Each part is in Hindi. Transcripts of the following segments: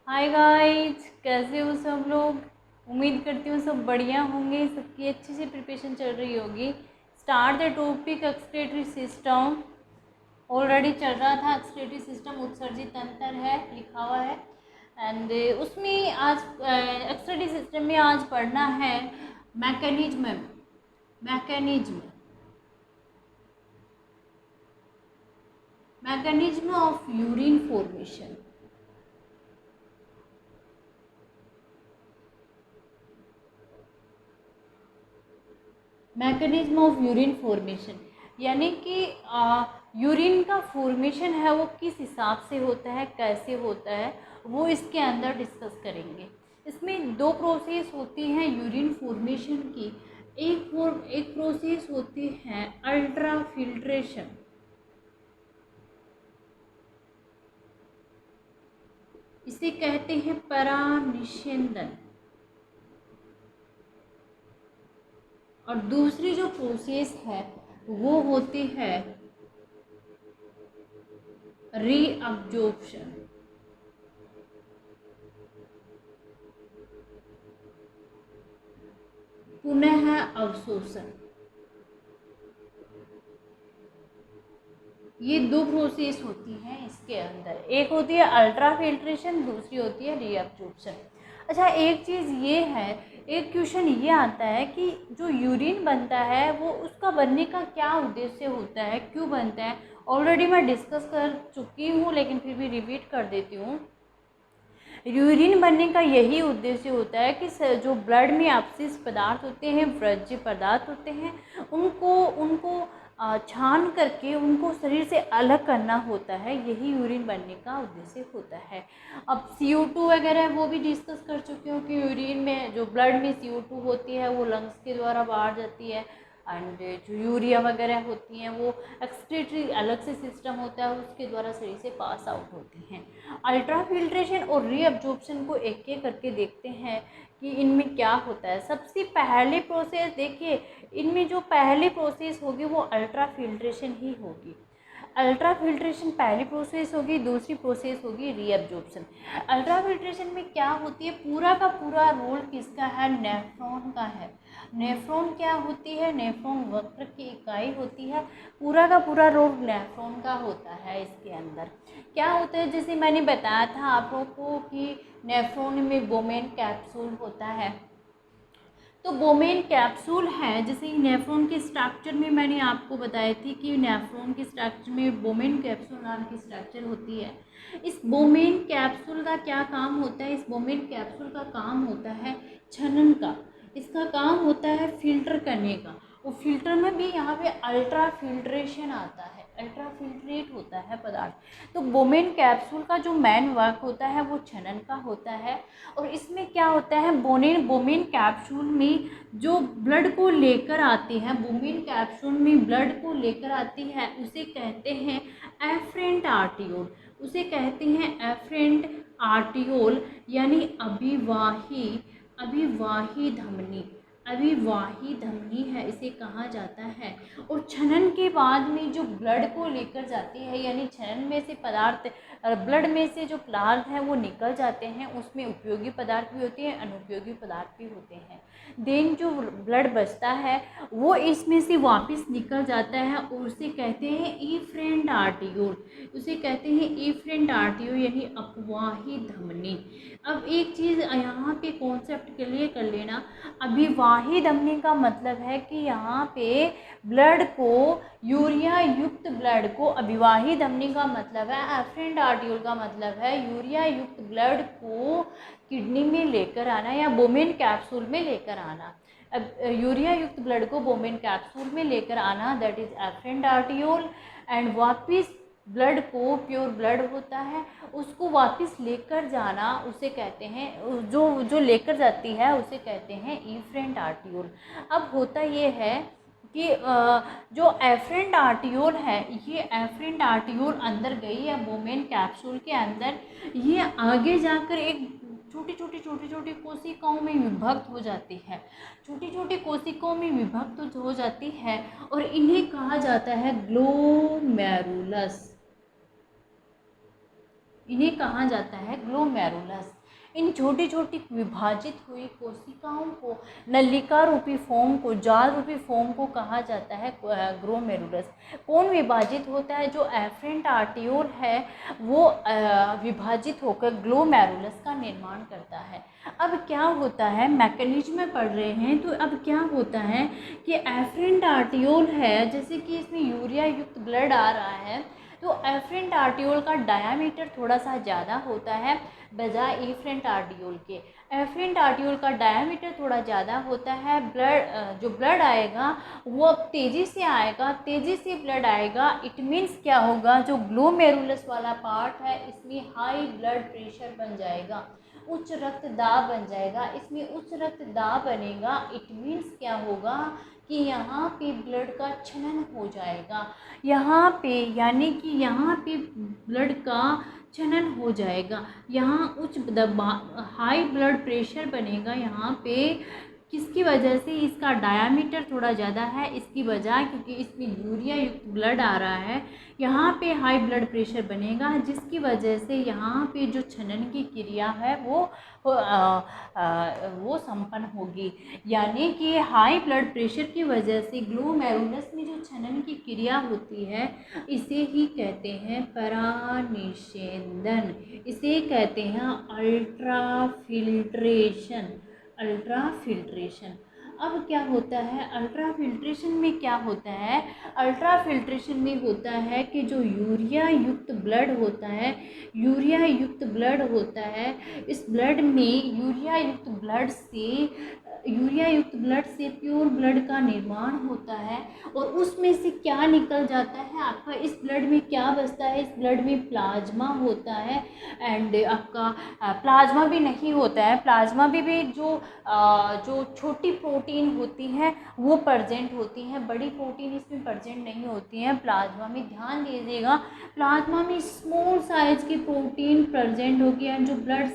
हाय गाइस, कैसे हो सब लोग। उम्मीद करती हूँ सब बढ़िया होंगे, सबकी अच्छी सी प्रिपरेशन चल रही होगी। Start the topic excretory system. Already चल रहा था। एक्सक्रीटरी सिस्टम उत्सर्जित तंत्र है, लिखा हुआ है। एंड उसमें आज एक्सक्रीटरी सिस्टम में आज पढ़ना है mechanism mechanism mechanism of urine formation. Mechanism of urine formation यानी कि यूरिन का फॉर्मेशन है वो किस हिसाब से होता है, कैसे होता है, वो इसके अंदर डिस्कस करेंगे। इसमें दो प्रोसेस होती हैं यूरिन फॉर्मेशन की। एक प्रोसेस होती है अल्ट्रा फिल्ट्रेशन। इसे कहते हैं परानिषेधन। और दूसरी जो प्रोसेस है वो होती है रीअब्जॉर्प्शन। पुनः अवशोषण। ये दो प्रोसेस होती हैं इसके अंदर। एक होती है अल्ट्रा फिल्ट्रेशन, दूसरी होती है रीअब्जॉर्प्शन। अच्छा, एक चीज़ ये है, एक क्वेश्चन ये आता है कि जो यूरिन बनता है वो उसका बनने का क्या उद्देश्य होता है, क्यों बनता है। ऑलरेडी मैं डिस्कस कर चुकी हूँ लेकिन फिर भी रिपीट कर देती हूँ। यूरिन बनने का यही उद्देश्य होता है कि जो ब्लड में अपशिष्ट पदार्थ होते हैं, वर्ज्य पदार्थ होते हैं, उनको उनको छान करके उनको शरीर से अलग करना होता है। यही यूरिन बनने का उद्देश्य होता है। अब CO2 वगैरह वो भी डिस्कस कर चुकी हूँ कि यूरिन में जो ब्लड में CO2 होती है वो लंग्स के द्वारा बाहर जाती है। एंड जो यूरिया वगैरह होती हैं वो एक्सक्रीटरी अलग से सिस्टम होता है, उसके द्वारा शरीर से पास आउट होती हैं। अल्ट्रा फिल्ट्रेशन और रीअब्जॉर्प्शन को एक एक करके देखते हैं कि इनमें क्या होता है। सबसे पहले प्रोसेस देखिए, इनमें जो पहली प्रोसेस होगी वो अल्ट्रा फिल्ट्रेशन ही होगी। अल्ट्रा फिल्ट्रेशन पहली प्रोसेस होगी, दूसरी प्रोसेस होगी रीअब्जॉर्प्शन। अल्ट्रा फिल्ट्रेशन में क्या होती है, पूरा का पूरा रोल किसका है, नेफ्रॉन का है। नेफ्रॉन क्या होती है, नेफ्रॉन वक्र की इकाई होती है। पूरा का पूरा रोल नेफ्रॉन का होता है। इसके अंदर क्या होता है, जैसे मैंने बताया था आप लोगों को कि नेफ्रॉन में बोमेन कैप्सूल होता है। तो बोमेन कैप्सूल है, जैसे नेफ्रॉन के स्ट्रक्चर में मैंने आपको बताई थी कि नेफ्रॉन के स्ट्रक्चर में बोमेन कैप्सूल नाम की स्ट्रक्चर होती है। इस बोमेन कैप्सूल का क्या काम होता है, इस बोमेन कैप्सूल का काम होता है छनन का। इसका काम होता है फिल्टर करने का। वो फिल्टर में भी यहाँ पे अल्ट्रा फिल्ट्रेशन आता है, अल्ट्रा फिल्ट्रेट होता है पदार्थ। तो बोमेन कैप्सूल का जो मेन वर्क होता है वो छनन का होता है। और इसमें क्या होता है, बोमेन कैप्सूल में जो ब्लड को लेकर आती है, बोमेन कैप्सूल में ब्लड को लेकर आती है, उसे कहते हैं एफरेंट आर्टियोल। उसे कहते हैं एफरेंट आर्टियोल यानी अभिवाही धमनी। अभिवाही धमनी है, इसे कहा जाता है। और छनन के बाद में जो ब्लड को लेकर जाती है, यानी छनन में से पदार्थ, ब्लड में से जो पदार्थ हैं वो निकल जाते हैं, उसमें उपयोगी पदार्थ भी होते हैं, अनुपयोगी पदार्थ भी होते हैं। देन जो ब्लड बचता है वो इसमें से वापस निकल जाता है और उसे कहते हैं इफरेंट आर्टियोल। उसे कहते हैं इफरेंट आर्टियोल यानी अपवाही धमनी। अब एक चीज़ यहाँ पे कॉन्सेप्ट क्लियर कर लेना, अभिवाही धमनी का मतलब है कि यहाँ पे ब्लड को, यूरिया युक्त ब्लड को, अभिवाही धमनी का मतलब है, एफरेंट आर्टियोल का मतलब है यूरिया युक्त ब्लड को किडनी में लेकर आना या बोमेन कैप्सूल में लेकर आना। अब यूरिया युक्त ब्लड को बोमेन कैप्सूल में लेकर आना, that is afferent arteriole. And वापिस ब्लड को, प्योर ब्लड होता है, उसको वापस लेकर जाना, उसे कहते हैं, जो जो लेकर जाती है उसे कहते हैं इफरेंट आर्टियोल। अब होता ये है कि जो एफरेंट आर्टियोल है, ये एफरेंट आर्टियोल अंदर गई है बोमेन कैप्सूल के अंदर, ये आगे जाकर एक छोटी छोटी कोशिकाओं में विभक्त हो जाती है, छोटी छोटी कोशिकाओं में विभक्त हो जाती है। और इन्हें कहा जाता है ग्लोमेरुलस। इन्हें कहा जाता है ग्लोमेरुलस। इन छोटी छोटी विभाजित हुई कोशिकाओं को, नलिका रूपी फोम को, जाल रूपी फोम को कहा जाता है ग्लोमेरुलस। कौन विभाजित होता है? जो एफरेंट आर्टियोल है वो विभाजित होकर ग्लोमेरुलस का निर्माण करता है। अब क्या होता है, मैकेनिज्म में पढ़ रहे हैं तो अब क्या होता है कि एफरेंट आर्टियोल है, जैसे कि इसमें यूरिया युक्त ब्लड आ रहा है तो एफरेंट आर्टियोल का डायामीटर थोड़ा सा ज़्यादा होता है बजाय एफरेंट आर्टियोल के। एफरेंट आर्टियोल का डायामीटर थोड़ा ज़्यादा होता है, जो ब्लड आएगा वो अब तेज़ी से आएगा, तेज़ी से ब्लड आएगा। इट मीन्स क्या होगा, जो ग्लोमेरुलस वाला पार्ट है इसमें हाई ब्लड प्रेशर बन जाएगा, उच्च रक्तदाब बन जाएगा। इसमें उच्च रक्तदाब बनेगा, इट मीन्स क्या होगा कि यहाँ पे ब्लड का क्षरण हो जाएगा, यहाँ पे यानी कि यहाँ पे ब्लड का क्षरण हो जाएगा। यहाँ उच्च दबाव, हाई ब्लड प्रेशर बनेगा यहाँ पे। किसकी वजह से? इसका डायामीटर थोड़ा ज़्यादा है इसकी वजह, क्योंकि इसमें यूरिया युक्त ब्लड आ रहा है। यहाँ पे हाई ब्लड प्रेशर बनेगा जिसकी वजह से यहाँ पे जो छनन की क्रिया है वो संपन्न होगी। यानी कि हाई ब्लड प्रेशर की वजह से ग्लोमेरुलस में जो छनन की क्रिया होती है इसे ही कहते हैं परानिषेधन, इसे कहते हैं अल्ट्राफिल्ट्रेशन। अल्ट्राफिल्ट्रेशन। अब क्या होता है अल्ट्राफिल्ट्रेशन में? क्या होता है अल्ट्राफिल्ट्रेशन में? होता है कि जो यूरिया युक्त ब्लड होता है, यूरिया युक्त ब्लड होता है, इस ब्लड में यूरिया युक्त ब्लड से प्योर ब्लड का निर्माण होता है और उसमें से क्या निकल जाता है आपका? इस ब्लड में क्या बचता है? इस ब्लड में प्लाज्मा होता है। एंड आपका प्लाज्मा भी नहीं होता है, प्लाज्मा भी जो छोटी प्रोटीन होती हैं वो प्रेजेंट होती हैं, बड़ी प्रोटीन इसमें प्रेजेंट नहीं होती हैं प्लाज्मा में। ध्यान दीजिएगा, प्लाज्मा में स्मॉल साइज की प्रोटीन प्रेजेंट होगी एंड जो ब्लड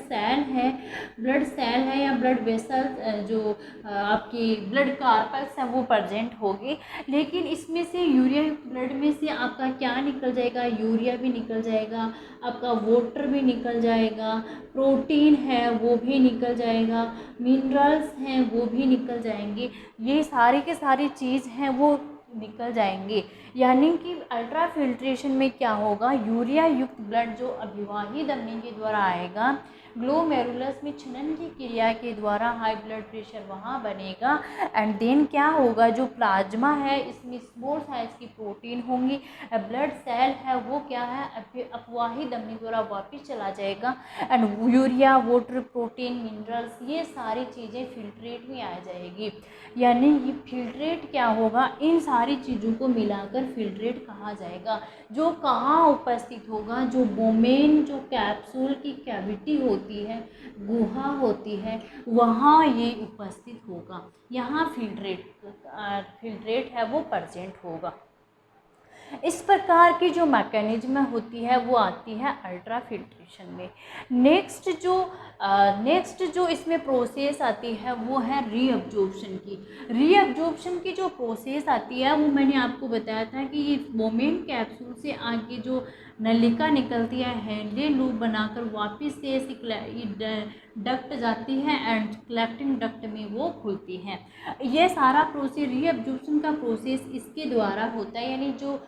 सेल है या ब्लड वेसल, जो आपकी ब्लड कार्पस है वो प्रेजेंट होगी। लेकिन इसमें से यूरिया ब्लड में से आपका क्या निकल जाएगा? यूरिया भी निकल जाएगा, आपका वाटर भी निकल जाएगा, प्रोटीन है वो भी निकल जाएगा, मिनरल्स हैं वो भी निकल जाएंगे, ये सारी के सारी चीज़ हैं वो निकल जाएंगे। यानी कि अल्ट्राफिल्ट्रेशन में क्या होगा, यूरिया युक्त ब्लड जो अभिवाही धमनी के द्वारा आएगा, ग्लोमेरुलस में छनन की क्रिया के द्वारा हाई ब्लड प्रेशर वहाँ बनेगा एंड देन क्या होगा, जो प्लाज्मा है इसमें स्मॉल साइज की प्रोटीन होंगी, ब्लड सेल है वो क्या है अपवाही धमनी द्वारा वापस चला जाएगा and urea, water, protein, minerals ये सारी चीज़ें फिल्ट्रेट में आ जाएगी। यानी ये फिल्ट्रेट क्या होगा, इन सारी चीज़ों को मिलाकर फिल्ट्रेट कहा जाएगा। जो कहाँ उपस्थित होगा, जो बोमेन, जो कैप्सूल की कैविटी होती है, गुहा होती है, वहाँ ये उपस्थित होगा, यहाँ फिल्ट्रेट है वो प्रेजेंट होगा। इस प्रकार की जो मैकेनिज्म होती है वो आती है अल्ट्राफिल्ट्रेशन में। नेक्स्ट जो इसमें प्रोसेस आती है वो है रीअब्जॉर्प्शन की। रीअब्जॉर्प्शन की जो प्रोसेस आती है वो मैंने आपको बताया था कि ये बोमेन कैप्सूल से आगे जो नलिका निकलती है हैंडले लूप बनाकर वापस से डक्ट जाती है एंड कलेक्टिंग डक्ट में वो खुलती है। ये सारा प्रोसेस रीअब्जॉर्प्शन का प्रोसेस इसके द्वारा होता है, यानी जो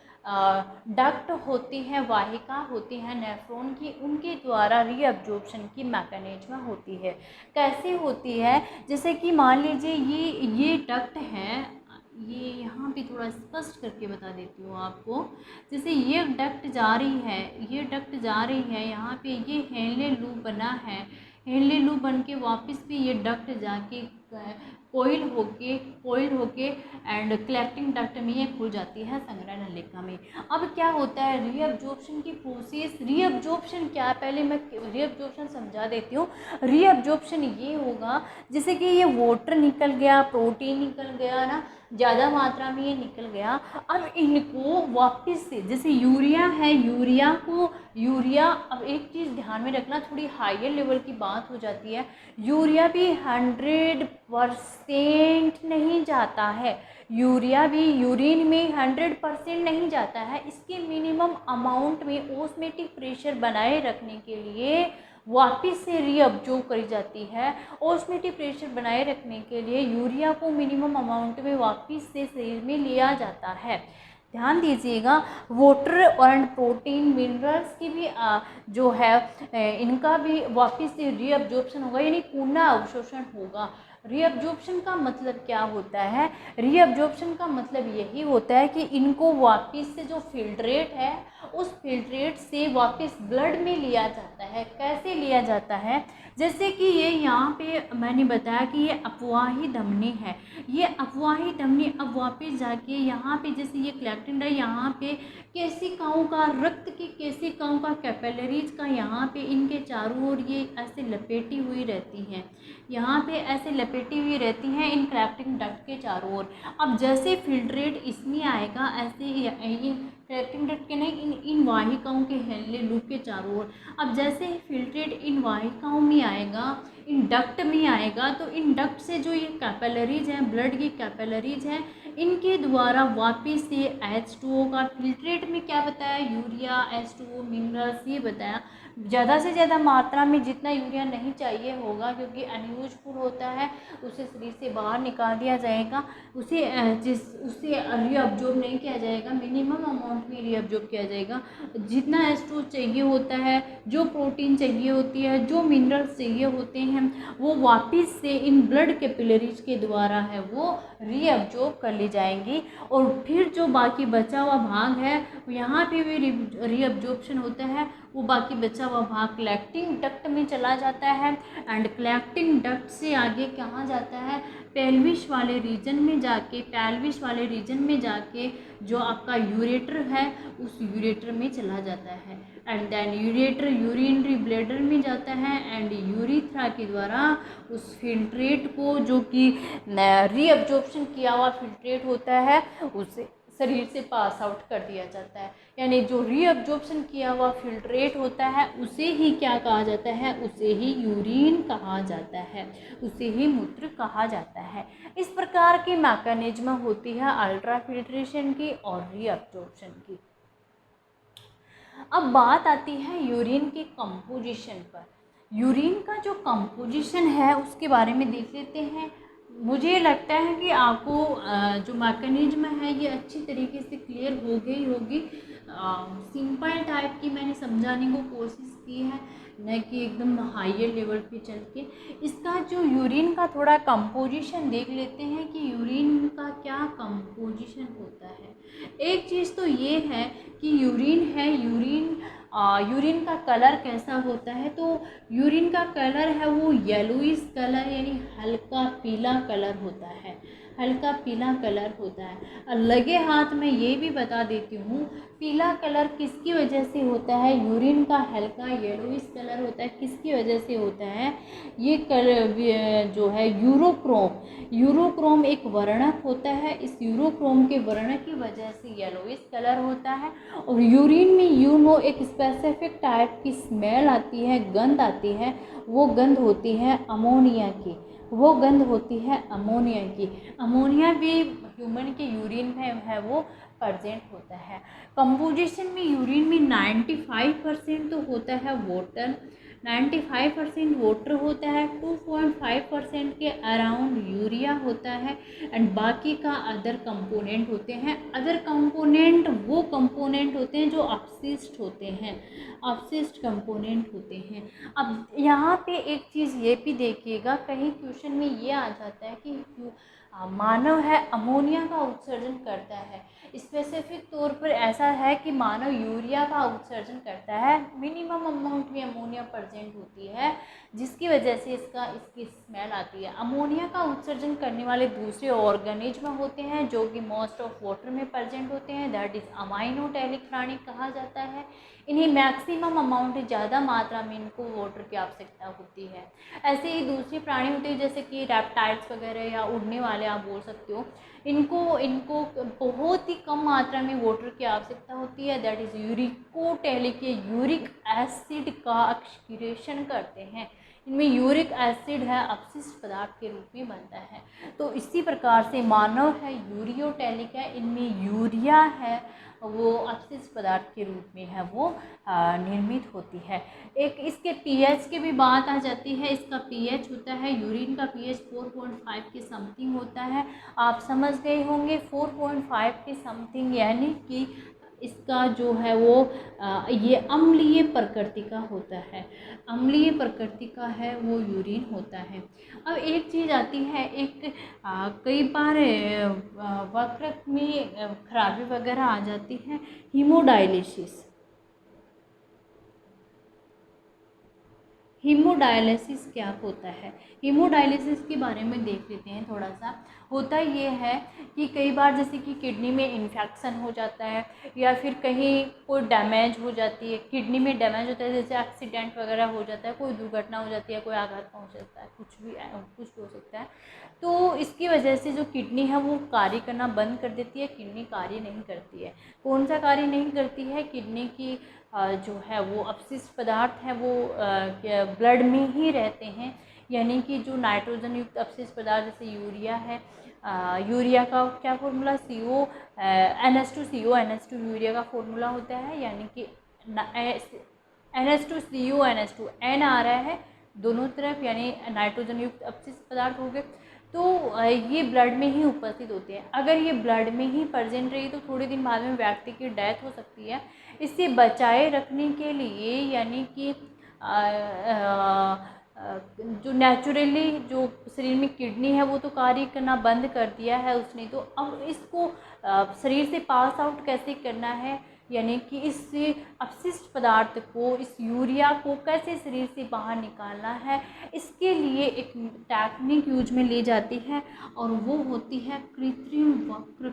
डक्ट होती हैं, वाहिका होती हैं नेफ्रॉन की, उनके द्वारा रीअब्जॉर्प्शन की मैकेनिज्म होती है। कैसे होती है, जैसे कि मान लीजिए ये डक्ट है, ये यहाँ पे थोड़ा स्पष्ट करके बता देती हूँ आपको। जैसे ये डक्ट जा रही है यहाँ पे, ये हेनले लूप बना है, हेनले लूप बन के वापस भी ये डक्ट जाके कोइल होके एंड कलेक्टिंग डक्ट में ये खुल जाती है संग्रह नलिका में। अब क्या होता है रीअब्जॉर्प्शन की प्रोसेस। रीअब्जॉर्प्शन क्या है, पहले मैं रीअब्जॉर्प्शन समझा देती हूँ। रीअब्जॉर्प्शन ये होगा जैसे कि ये वाटर निकल गया, प्रोटीन निकल गया ना, ज़्यादा मात्रा में ये निकल गया। अब इनको वापस से, जैसे यूरिया है, अब एक चीज़ ध्यान में रखना, थोड़ी हायर लेवल की बात हो जाती है। यूरिया भी % नहीं जाता है। यूरिया भी यूरिन में 100% नहीं जाता है। इसके मिनिमम अमाउंट में ऑस्मेटिक प्रेशर बनाए रखने के लिए वापस से रीअब्जॉर्ब करी जाती है। ऑस्मेटिक प्रेशर बनाए रखने के लिए यूरिया को मिनिमम अमाउंट में वापस से शरीर में लिया जाता है। ध्यान दीजिएगा, वाटर एंड प्रोटीन मिनरल्स की भी जो है इनका भी वापस से रीअब्जॉर्प्शन होगा, यानी पुनः अवशोषण होगा। रीअब्जॉर्प्शन का मतलब क्या होता है? रीअब्जॉर्प्शन का मतलब यही होता है कि इनको वापस से जो फिल्ट्रेट है उस फिल्ट्रेट से वापस ब्लड में लिया जाता है। कैसे लिया जाता है? जैसे कि ये यहाँ पे मैंने बताया कि ये अपवाही धमनी है। ये अपवाही धमनी अब वापस जाके यहाँ पे, जैसे ये कलेक्टिंग है, यहाँ पे केशिकाओं का, रक्त की केशिकाओं का, कैपिलरीज का यहाँ पे इनके चारों ओर ये ऐसे लपेटी हुई रहती हैं। यहाँ पे ऐसे लपेटी हुई रहती हैं इन कलेक्टिंग डक्ट के चारों ओर। अब जैसे फिल्ट्रेट इसमें आएगा, ऐसे इन कलेक्टिंग डक्ट के नहीं, इन वाहिकाओं के हेल्ले लूप के चारों ओर। अब जैसे ही फिल्ट्रेट इन वाहिकाओं में आएगा, इन डक्ट में आएगा, तो इन डक्ट से जो ये कैपिलरीज हैं, ब्लड की कैपिलरीज हैं, इनके द्वारा वापस से H2O का, फिल्ट्रेट में क्या बताया, यूरिया, H2O, मिनरल्स, ये बताया। ज़्यादा से ज़्यादा मात्रा में जितना यूरिया नहीं चाहिए होगा, क्योंकि अनयूजफुल होता है, उसे शरीर से बाहर निकाल दिया जाएगा, उसे रीअब्जॉर्ब नहीं किया जाएगा, मिनिमम अमाउंट में रीअब्जॉर्ब किया जाएगा। जितना H2O चाहिए होता है, जो प्रोटीन चाहिए होती है, जो मिनरल्स चाहिए होते हैं, वो वापस से इन ब्लड कैपिलरीज के द्वारा है वो रीअब्जॉर्ब कर ली जाएंगी। और फिर जो बाकी बचा हुआ भाग है, यहाँ पे भी रीअब्जॉर्प्शन होता है। वो बाकी बचा हुआ भाग कलेक्टिंग डक्ट में चला जाता है, एंड कलेक्टिंग डक्ट से आगे कहाँ जाता है, पेल्विस वाले रीजन में जाके, पेल्विस वाले रीजन में जाके जो आपका यूरेटर है उस यूरेटर में चला जाता है, and then ureter urinary bladder में जाता है, एंड यूरिथ्रा के द्वारा उस फिल्ट्रेट को, जो कि रीअब्जॉर्प्शन किया हुआ फिल्ट्रेट होता है, उसे शरीर से पास आउट कर दिया जाता है। यानी जो रीअब्जॉर्प्शन किया हुआ फिल्ट्रेट होता है उसे ही क्या कहा जाता है, उसे ही यूरिन कहा जाता है, उसे ही मूत्र कहा जाता है। इस प्रकार की मैकेनिज्म होती है अल्ट्रा फिल्ट्रेशन की और रीअब्जॉर्प्शन की। अब बात आती है यूरिन के कंपोजिशन पर। यूरिन का जो कंपोजिशन है उसके बारे में देख लेते हैं। मुझे लगता है कि आपको जो मैकेनिज्म है ये अच्छी तरीके से क्लियर हो गई होगी। सिंपल टाइप की मैंने समझाने को कोशिश की है, न कि एकदम हायर लेवल पे चल के। इसका जो यूरिन का थोड़ा कंपोजिशन देख लेते हैं कि यूरिन का क्या कंपोजिशन होता है। एक चीज़ तो ये है कि यूरिन है, यूरिन का कलर कैसा होता है, तो यूरिन का कलर है वो येलोइश कलर, यानी हल्का पीला कलर होता है, हल्का पीला कलर होता है। और लगे हाथ में ये भी बता देती हूँ, पीला कलर किसकी वजह से होता है, यूरिन का हल्का येलोइश कलर होता है किसकी वजह से होता है, ये कलर जो है यूरोक्रोम एक वर्णक होता है। इस यूरोक्रोम के वर्णक की वजह से येलोइश कलर होता है। और यूरिन में एक स्पेसिफिक टाइप की स्मेल आती है, गंध आती है, वो गंध होती है अमोनिया की, वो गंध होती है अमोनिया की। अमोनिया भी ह्यूमन के यूरिन में है वो प्रेजेंट होता है। कंपोजिशन में यूरिन में 95% तो होता है वाटर, 95% वाटर होता है, 2.5% के अराउंड यूरिया होता है, एंड बाकी का अदर कंपोनेंट होते हैं। अदर कंपोनेंट वो कंपोनेंट होते हैं जो अपशिष्ट होते हैं, अपशिष्ट कंपोनेंट होते हैं। अब यहाँ पे एक चीज़ ये भी देखिएगा, कहीं क्वेश्चन में ये आ जाता है कि मानव है अमोनिया का उत्सर्जन करता है। स्पेसिफिक तौर पर ऐसा है कि मानव यूरिया का उत्सर्जन करता है, मिनिमम अमाउंट में अमोनिया प्रेजेंट होती है, जिसकी वजह से इसकी स्मेल आती है। अमोनिया का उत्सर्जन करने वाले दूसरे ऑर्गेनिज्म होते हैं जो कि मोस्ट ऑफ वाटर में प्रेजेंट होते हैं, दैट इज अमाइनोटैलिक प्राणी कहा जाता है। इन्हें मैक्सिमम अमाउंट, ज़्यादा मात्रा में इनको वाटर की आवश्यकता होती है। ऐसे ही दूसरे प्राणी होते हैं जैसे कि रेप्टाइल्स वगैरह या उड़ने वाले आप बोल सकते हो, इनको बहुत ही कम मात्रा में वाटर की आवश्यकता होती है, that is uricotelic, uric acid का एक्सक्रीशन करते हैं। इनमें यूरिक एसिड है, अपशिष्ट पदार्थ के रूप में बनता है। तो इसी प्रकार से मानव है यूरियोटेलिक है, इनमें यूरिया है वो अपशिष्ट पदार्थ के रूप में है वो निर्मित होती है। एक इसके पीएच की भी बात आ जाती है। इसका पीएच होता है, यूरिन का पीएच 4.5 के समथिंग होता है। आप समझ गए होंगे 4.5 के समथिंग, यानी कि इसका जो है वो ये अम्लीय प्रकृति का होता है, अम्लीय प्रकृति का है वो यूरिन होता है। अब एक चीज़ आती है, एक कई बार वक्र में खराबी वगैरह आ जाती है, हीमोडायलिसिस। हीमोडायलिसिस क्या होता है? हीमोडायलिसिस के बारे में देख लेते हैं थोड़ा सा। होता ये है कि कई बार जैसे कि किडनी में इन्फेक्शन हो जाता है या फिर कहीं कोई डैमेज हो जाती है, किडनी में डैमेज होता है, जैसे एक्सीडेंट वगैरह हो जाता है, कोई दुर्घटना हो जाती है, कोई आघात पहुंच जाता है, कुछ भी हो सकता है। तो इसकी वजह से जो किडनी है वो कार्य करना बंद कर देती है, किडनी कार्य नहीं करती है। कौन सा कार्य नहीं करती है? किडनी की जो है वो अपशिष्ट पदार्थ है वो ब्लड में ही रहते हैं, यानी कि जो नाइट्रोजन युक्त अपशिष्ट पदार्थ जैसे यूरिया है, यूरिया का क्या फॉर्मूला? NH2CO NH2 यूरिया का फॉर्मूला होता है, यानी कि NH2CO NH2 N आ रहा है दोनों तरफ, यानी नाइट्रोजन युक्त अपशिष्ट पदार्थ हो गए। तो ये ब्लड में ही उपस्थित होते हैं। अगर ये ब्लड में ही प्रेजेंट रही तो थोड़े दिन बाद में व्यक्ति की डेथ हो सकती है। इससे बचाए रखने के लिए, यानी कि जो नेचुरली जो शरीर में किडनी है वो तो कार्य करना बंद कर दिया है उसने, तो अब इसको शरीर से पास आउट कैसे करना है, यानी कि इस अपशिष्ट पदार्थ को, इस यूरिया को कैसे शरीर से बाहर निकालना है, इसके लिए एक टेक्निक यूज में ली जाती है और वो होती है कृत्रिम वक्र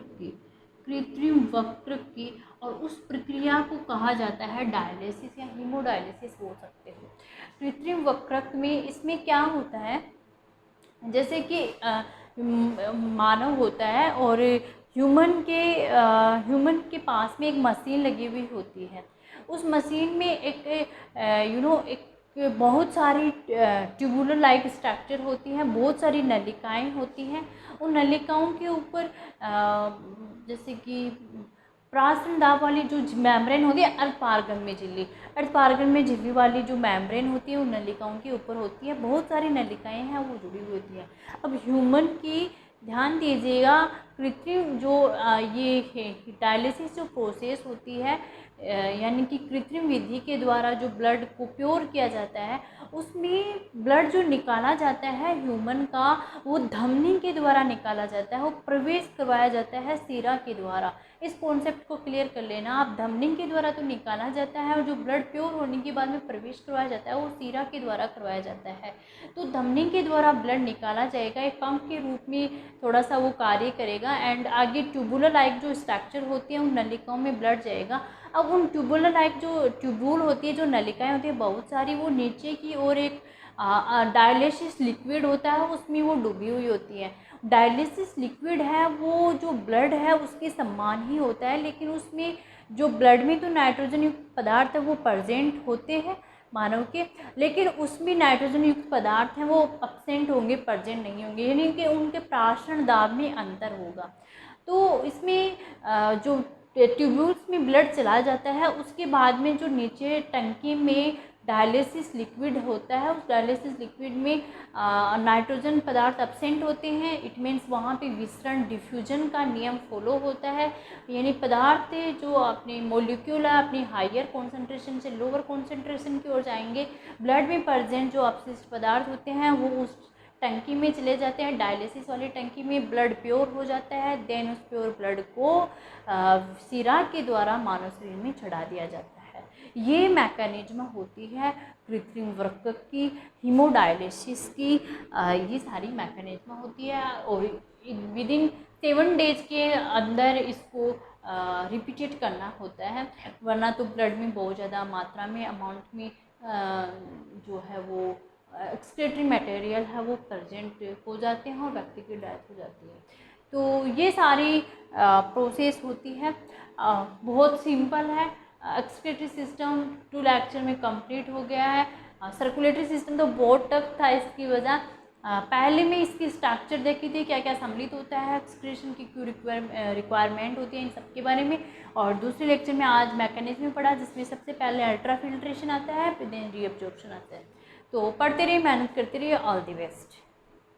की। और उस प्रक्रिया को कहा जाता है डायलिसिस या हीमोडायलिसिस बोल सकते हो। कृत्रिम वक्रक में इसमें क्या होता है, जैसे कि मानव होता है और ह्यूमन के पास में एक मशीन लगी हुई होती है। उस मशीन में एक एक बहुत सारी ट्यूबुलर लाइक स्ट्रक्चर होती हैं, बहुत सारी नलिकाएं होती हैं। उन नलिकाओं के ऊपर जैसे कि प्राशन दाब वाली जो मेम्ब्रेन होती है, अर्धपारगम में झिल्ली वाली जो मेम्ब्रेन होती है उन नलिकाओं के ऊपर होती है, बहुत सारी नलिकाएं हैं वो जुड़ी हुई होती हैं। अब ह्यूमन की ध्यान दीजिएगा, कृत्रिम जो ये डायलिसिस जो प्रोसेस होती है, यानी कि कृत्रिम विधि के द्वारा जो ब्लड को प्योर किया जाता है, उसमें ब्लड जो निकाला जाता है ह्यूमन का, वो धमनी के द्वारा निकाला जाता है, वो प्रवेश करवाया जाता है सीरा के द्वारा। इस कॉन्सेप्ट को क्लियर कर लेना आप, धमनी के द्वारा तो निकाला जाता है और जो ब्लड प्योर होने के बाद में प्रवेश करवाया जाता है वो सीरा के द्वारा करवाया जाता है। तो धमनी के द्वारा ब्लड निकाला जाएगा, एक पंप के रूप में थोड़ा सा वो कार्य करेगा एंड आगे ट्यूबुलर लाइक जो स्ट्रक्चर होती है उन नलिकाओं में ब्लड जाएगा। अब उन ट्यूबुलर लाइक जो ट्यूबुल होती है, जो नलिकाएं होती है बहुत सारी, वो नीचे की ओर एक डायलिसिस लिक्विड होता है उसमें वो डूबी हुई होती है। डायलिसिस लिक्विड है वो जो ब्लड है उसके समान ही होता है, लेकिन उसमें जो ब्लड में तो नाइट्रोजन युक्त पदार्थ है वो प्रेजेंट होते हैं मानव के, लेकिन उसमें नाइट्रोजन युक्त पदार्थ हैं वो एब्सेंट होंगे, प्रेजेंट नहीं होंगे, यानी कि उनके प्राशन दाब में अंतर होगा। तो इसमें जो ट्यूब्यूल्स में ब्लड चला जाता है उसके बाद में जो नीचे टंकी में डायलिसिस लिक्विड होता है, उस डायलिसिस लिक्विड में नाइट्रोजन पदार्थ एब्सेंट होते हैं। इट मीन्स वहाँ पे विसरण डिफ्यूजन का नियम फॉलो होता है, यानी पदार्थ जो अपने मोलिक्यूल है अपनी हायर कॉन्सेंट्रेशन से लोअर कॉन्सेंट्रेशन की ओर जाएंगे। ब्लड में प्रेजेंट जो अपशिष्ट पदार्थ होते हैं वो उस टंकी में चले जाते हैं, डायलिसिस वाली टंकी में ब्लड प्योर हो जाता है। देन उस प्योर ब्लड को सिरा के द्वारा मानव शरीर में चढ़ा दिया जाता है। ये मैकेनिज्म होती है कृत्रिम वृक्क की, हीमोडायलिसिस की, ये सारी मैकेनिज्म होती है और विद इन 7 डेज के अंदर इसको रिपीटेड करना होता है, वरना तो ब्लड में बहुत ज़्यादा मात्रा में अमाउंट में जो है वो एक्सक्रीटरी मटेरियल है वो प्रेजेंट हो जाते हैं और व्यक्ति की डेथ हो जाती है। तो ये सारी प्रोसेस होती है, बहुत सिंपल है। एक्सक्रीटरी सिस्टम 2 लेक्चर में कंप्लीट हो गया है। सर्कुलेटरी सिस्टम तो बहुत टफ था, इसकी वजह पहले में इसकी स्ट्रक्चर देखी थी, क्या क्या सम्मिलित होता है, एक्सक्रीशन की क्यों रिक्वायरमेंट होती है, इन सब के बारे में। और दूसरे लेक्चर में आज मैकेनिज्म पढ़ा, जिसमें सबसे पहले अल्ट्रा फिल्ट्रेशन आता है, फिर देन रीअब्जॉर्प्शन आता है। तो पढ़ते रहिए, मेहनत करते रहिए। All the best.